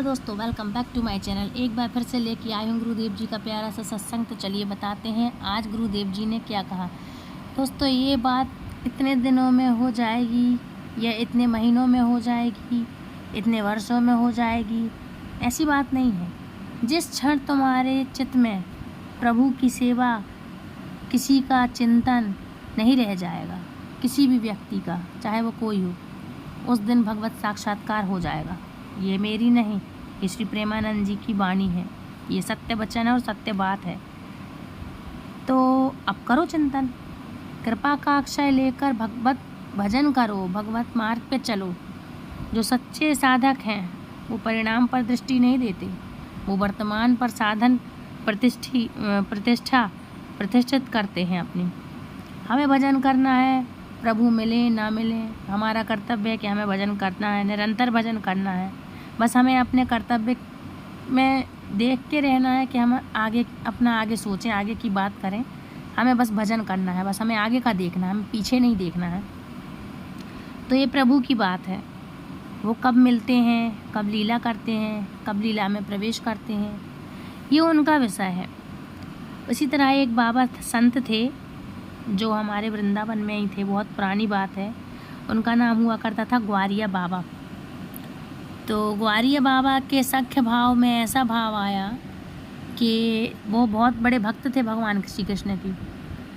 नमस्कार दोस्तों, welcome back to my channel. एक बार फिर से लेके आई हूँ गुरुदेव जी का प्यारा सा सत्संग। तो चलिए बताते हैं आज गुरुदेव जी ने क्या कहा। दोस्तों, ये बात इतने दिनों में हो जाएगी या इतने महीनों में हो जाएगी, इतने वर्षों में हो जाएगी, ऐसी बात नहीं है। जिस क्षण तुम्हारे चित्त में प्रभु की सेवा, किसी का चिंतन नहीं रह जाएगा, किसी भी व्यक्ति का, चाहे वो कोई हो, उस दिन भगवत साक्षात्कार हो जाएगा। ये मेरी नहीं, ये श्री प्रेमानंद जी की वाणी है। ये सत्य वचन है और सत्य बात है। तो अब करो चिंतन, कृपा का अक्षय लेकर भगवत भजन करो, भगवत मार्ग पे चलो। जो सच्चे साधक हैं वो परिणाम पर दृष्टि नहीं देते, वो वर्तमान पर साधन प्रतिष्ठित करते हैं अपनी। हमें भजन करना है, प्रभु मिले ना मिले, हमारा कर्तव्य है कि हमें भजन करना है, निरंतर भजन करना है। बस हमें अपने कर्तव्य में देख के रहना है कि हम आगे सोचें, आगे की बात करें। हमें बस भजन करना है, बस हमें आगे का देखना है, हमें पीछे नहीं देखना है। तो ये प्रभु की बात है। वो कब मिलते हैं, कब लीला करते हैं, कब लीला में प्रवेश करते हैं, ये उनका विषय है। इसी तरह एक बाबा संत थे जो हमारे वृंदावन में ही थे, बहुत पुरानी बात है। उनका नाम हुआ करता था ग्वारिया बाबा। तो ग्वारिया बाबा के सख्य भाव में ऐसा भाव आया कि वो बहुत बड़े भक्त थे भगवान श्री कृष्ण की,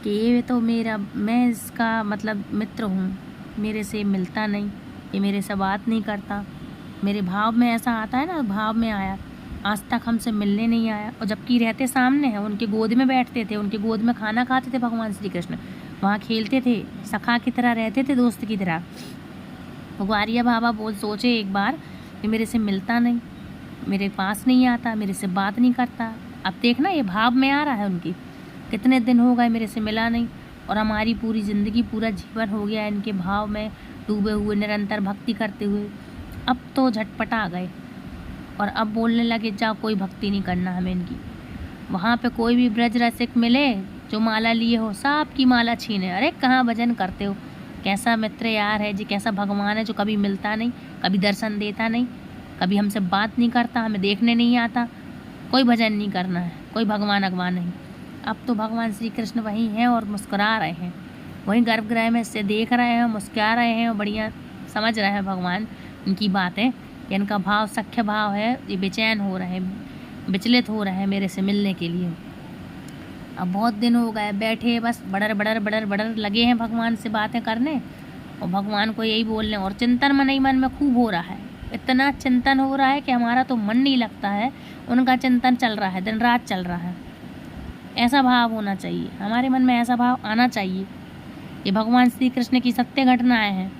कि ये तो मैं इसका मतलब मित्र हूँ, मेरे से मिलता नहीं, ये मेरे से बात नहीं करता। मेरे भाव में ऐसा आता है ना, भाव में आया, आज तक हमसे मिलने नहीं आया। और जबकि रहते सामने हैं, उनके गोद में बैठते थे, उनके गोद में खाना खाते थे भगवान श्री कृष्ण, वहाँ खेलते थे, सखा की तरह रहते थे, दोस्त की तरह। ग्वारिया बाबा सोचे एक बार कि मेरे से मिलता नहीं, मेरे पास नहीं आता, मेरे से बात नहीं करता। अब देखना, ये भाव में आ रहा है उनकी, कितने दिन हो गए मेरे से मिला नहीं, और हमारी पूरी ज़िंदगी, पूरा जीवन हो गया इनके भाव में डूबे हुए, निरंतर भक्ति करते हुए। अब तो झटपटा गए और अब बोलने लगे, जाओ कोई भक्ति नहीं करना हमें इनकी। वहाँ पे कोई भी ब्रज रसिक मिले जो माला लिए हो, सब की माला छीने। अरे कहाँ भजन करते हो, कैसा मित्र यार है जी, कैसा भगवान है जो कभी मिलता नहीं, कभी दर्शन देता नहीं, कभी हमसे बात नहीं करता, हमें देखने नहीं आता। कोई भजन नहीं करना है, कोई भगवान अगवान नहीं। अब तो भगवान श्री कृष्ण वहीं हैं और मुस्कुरा रहे हैं, वहीं गर्भगृह में से देख रहे हैं, मुस्कुरा रहे हैं और बढ़िया समझ रहे हैं भगवान इनकी बातें। इनका भाव सख्य भाव है, ये बेचैन हो रहे हैं, विचलित हो रहे हैं मेरे से मिलने के लिए। अब बहुत दिन हो गए बैठे, बस बड़र लगे हैं भगवान से बातें करने और भगवान को यही बोलने, और चिंतन मन में खूब हो रहा है। इतना चिंतन हो रहा है कि हमारा तो मन नहीं लगता है, उनका चिंतन चल रहा है, दिन रात चल रहा है। ऐसा भाव होना चाहिए, हमारे मन में ऐसा भाव आना चाहिए। ये भगवान श्री कृष्ण की सत्य घटनाएं हैं।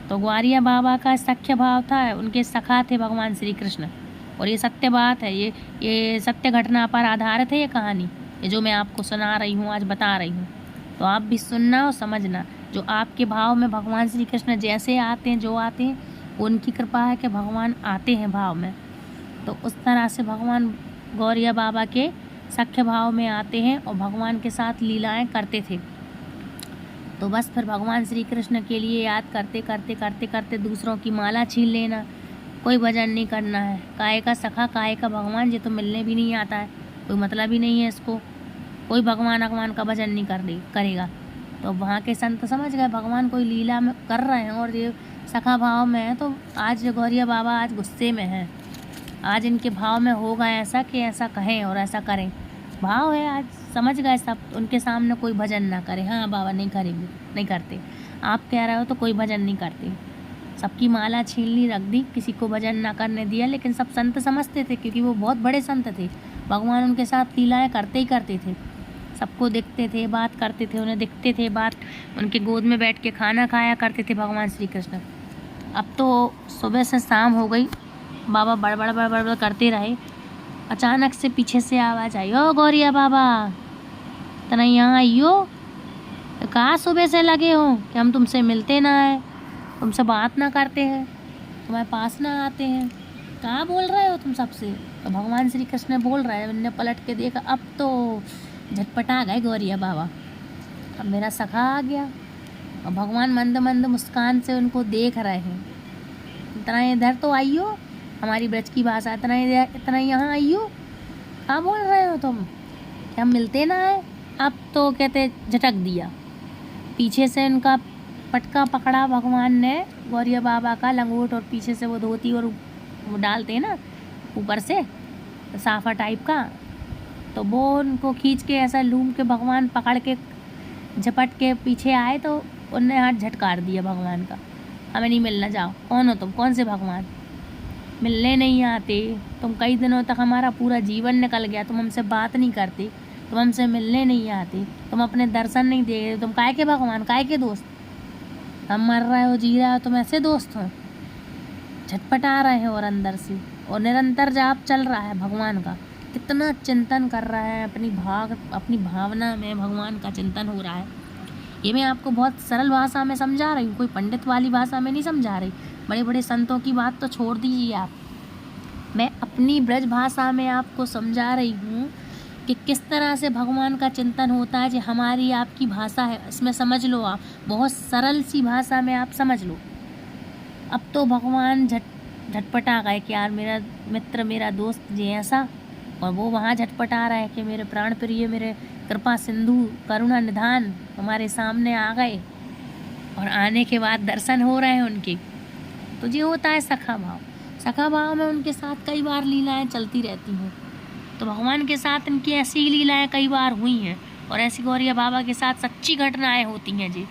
तो ग्वारिया बाबा का सख्य भाव था, उनके सखा थे भगवान श्री कृष्ण, और ये सत्य बात है, ये सत्य घटना पर आधारित है ये कहानी, ये जो मैं आपको सुना रही हूँ, आज बता रही हूँ। तो आप भी सुनना और समझना। जो आपके भाव में भगवान श्री कृष्ण जैसे आते हैं, जो आते हैं, उनकी कृपा है कि भगवान आते हैं भाव में। तो उस तरह से भगवान ग्वारिया बाबा के सख्य भाव में आते हैं और भगवान के साथ लीलाएँ करते थे। तो बस फिर भगवान श्री कृष्ण के लिए याद करते दूसरों की माला छीन लेना, कोई भजन नहीं करना है। काहे का सखा, काहे का भगवान, ये तो मिलने भी नहीं आता है, कोई मतलब ही नहीं है इसको, कोई भगवान का भजन नहीं करेगा। तो वहाँ के संत समझ गए भगवान कोई लीला में कर रहे हैं और ये सखा भाव में है। तो आज ग्वारिया बाबा आज गुस्से में हैं, आज इनके भाव में होगा ऐसा कि ऐसा कहें और ऐसा करें। भाव है, आज समझ गए सब, उनके सामने कोई भजन ना करे। हाँ बाबा, नहीं करेंगे, नहीं करते। आप कह रहे हो तो कोई भजन नहीं करते। सबकी माला छीन ली, रख दी, किसी को भजन ना करने दिया। लेकिन सब संत समझते थे, क्योंकि वो बहुत बड़े संत थे, भगवान उनके साथ लीलाएँ करते ही करते थे। सबको देखते थे, बात करते थे, उन्हें दिखते थे, बात, उनके गोद में बैठ के खाना खाया करते थे भगवान श्री कृष्ण। अब तो सुबह से शाम हो गई, बाबा बड़बड़ करते रहे। अचानक से पीछे से आवाज़ आई, ओ ग्वारिया बाबा, तना यहाँ आइयो, कहाँ सुबह से लगे हो कि हम तुमसे मिलते ना है, तुमसे बात ना करते हैं, तुम्हारे पास ना आते हैं, कहाँ बोल रहे हो तुम सबसे। तो भगवान श्री कृष्ण बोल रहे हैं। उन्होंने पलट के देखा, अब तो झटपटा गए ग्वारिया बाबा, अब मेरा सखा आ गया। और भगवान मंद मुस्कान से उनको देख रहे हैं, तना इधर तो आइयो, हमारी ब्रज की भाषा इतना यहाँ आई हो, क्या बोल रहे हो तुम, क्या हम मिलते ना है। अब तो कहते झटक दिया, पीछे से उनका पटका पकड़ा भगवान ने गौरिया बाबा का लंगोट, और पीछे से वो धोती और वो डालते हैं ना ऊपर से साफा टाइप का, तो वो उनको खींच के ऐसा लूम के भगवान पकड़ के झपट के पीछे आए, तो उनने हाथ झटकार दिया भगवान का, हमें नहीं मिलना, जाओ। कौन हो तुम, कौन से भगवान, मिलने नहीं आते तुम, कई दिनों तक हमारा पूरा जीवन निकल गया, तुम हमसे बात नहीं करते, तुम हमसे मिलने नहीं आते, तुम अपने दर्शन नहीं दे रहे, तुम काय के भगवान, काय के दोस्त, हम मर रहे हो जी रहे हो तुम ऐसे दोस्त हो, झटपटा रहे हो और अंदर से, और निरंतर जाप चल रहा है भगवान का, कितना चिंतन कर रहा है, अपनी भावना में भगवान का चिंतन हो रहा है। ये मैं आपको बहुत सरल भाषा में समझा रही हूँ, कोई पंडित वाली भाषा में नहीं समझा रही, बड़े बड़े संतों की बात तो छोड़ दीजिए आप, मैं अपनी ब्रज भाषा में आपको समझा रही हूँ कि किस तरह से भगवान का चिंतन होता है। जो हमारी आपकी भाषा है इसमें समझ लो आप, बहुत सरल सी भाषा में आप समझ लो। अब तो भगवान झटपटा गए कि यार मेरा मित्र, मेरा दोस्त जी ऐसा, और वो वहाँ झटपटा रहा है कि मेरे प्राण प्रिय, मेरे कृपा सिंधु, करुणा निधान हमारे सामने आ गए, और आने के बाद दर्शन हो रहे हैं उनके। तो ये होता है सखा भाव। सखा भाव में उनके साथ कई बार लीलाएं चलती रहती हैं, तो भगवान के साथ इनकी ऐसी लीलाएं कई बार हुई हैं, और ऐसी गौरिया बाबा के साथ सच्ची घटनाएं होती हैं जी।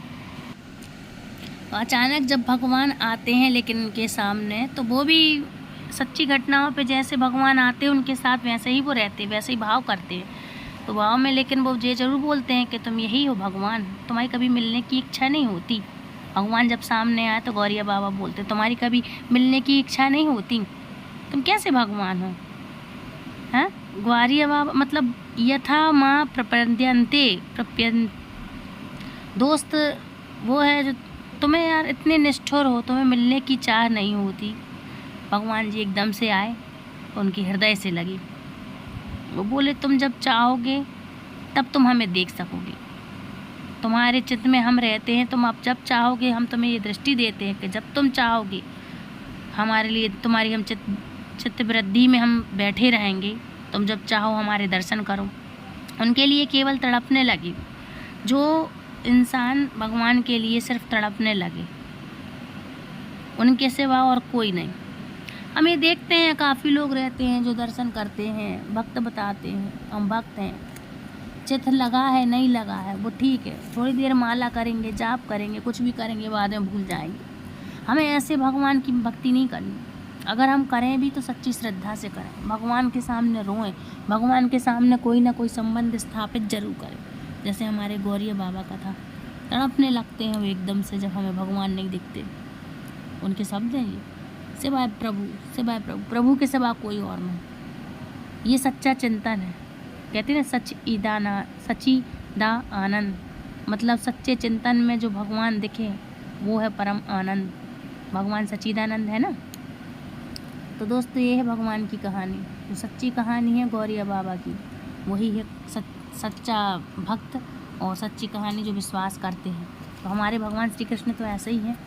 अचानक जब भगवान आते हैं लेकिन उनके सामने, तो वो भी सच्ची घटनाओं पे जैसे भगवान आते हैं उनके साथ वैसे ही वो रहते, वैसे ही भाव करते हैं। तो भाव में लेकिन वो ये जरूर बोलते हैं कि तुम यही हो भगवान, तुम्हारी कभी मिलने की इच्छा नहीं होती। भगवान जब सामने आए तो गौरिया बाबा बोलते तुम्हारी कभी मिलने की इच्छा नहीं होती, तुम कैसे भगवान हो, हैं। गौरिया बाबा मतलब यथा माँ प्रपद्यन्ते दोस्त वो है जो तुम्हें यार इतने निष्ठुर हो, तुम्हें मिलने की चाह नहीं होती। भगवान जी एकदम से आए, उनकी हृदय से लगी, वो बोले तुम जब चाहोगे तब तुम हमें देख सकोगे, तुम्हारे चित्त में हम रहते हैं, तुम अब जब चाहोगे हम तुम्हें ये दृष्टि देते हैं कि जब तुम चाहोगे हमारे लिए, तुम्हारी हम चित्त वृद्धि में हम बैठे रहेंगे, तुम जब चाहो हमारे दर्शन करो। उनके लिए केवल तड़पने लगे, जो इंसान भगवान के लिए सिर्फ तड़पने लगे, उनके सिवा और कोई नहीं। हम ये देखते हैं काफ़ी लोग रहते हैं जो दर्शन करते हैं, भक्त बताते हैं हम भक्त हैं, चित्त लगा है नहीं लगा है वो ठीक है, थोड़ी देर माला करेंगे, जाप करेंगे, कुछ भी करेंगे, बाद में भूल जाएंगे। हमें ऐसे भगवान की भक्ति नहीं करनी, अगर हम करें भी तो सच्ची श्रद्धा से करें, भगवान के सामने रोएं, भगवान के सामने कोई ना कोई संबंध स्थापित जरूर करें। जैसे हमारे गौरिया बाबा का था, तड़पने लगते हैं वो एकदम से जब हमें भगवान नहीं दिखते। उनके शब्द हैं ये, सिवाय प्रभु, सिवाय प्रभु, प्रभु के सिवा कोई और नहीं। ये सच्चा चिंतन है, कहते हैं सच्चिदा आनंद, मतलब सच्चे चिंतन में जो भगवान दिखे वो है परम आनंद, भगवान सच्चिदानंद है ना। तो दोस्तों ये है भगवान की कहानी, जो सच्ची कहानी है गौरिया बाबा की, वही है सच्चा भक्त और सच्ची कहानी जो विश्वास करते हैं। तो हमारे भगवान श्री कृष्ण तो ऐसे ही हैं।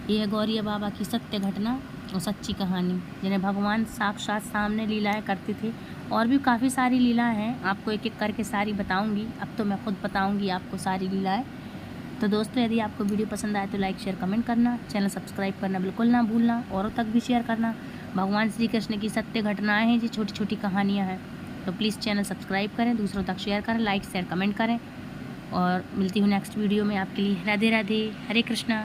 ये है गौरिया बाबा की सत्य घटना और सच्ची कहानी, जिन्हें भगवान साक्षात सामने लीलाएं करते थे। और भी काफ़ी सारी लीलाएं हैं, आपको एक एक करके सारी बताऊंगी। अब तो मैं खुद बताऊंगी आपको सारी लीलाएं। तो दोस्तों यदि आपको वीडियो पसंद आए तो लाइक शेयर कमेंट करना, चैनल सब्सक्राइब करना बिल्कुल ना भूलना, औरों तक भी शेयर करना। भगवान श्री कृष्ण की सत्य घटनाएँ हैं, जी छोटी छोटी कहानियाँ हैं, तो प्लीज़ चैनल सब्सक्राइब करें, दूसरों तक शेयर करें, लाइक शेयर कमेंट करें। और मिलती हूँ नेक्स्ट वीडियो में आपके लिए। राधे राधे, हरे कृष्णा।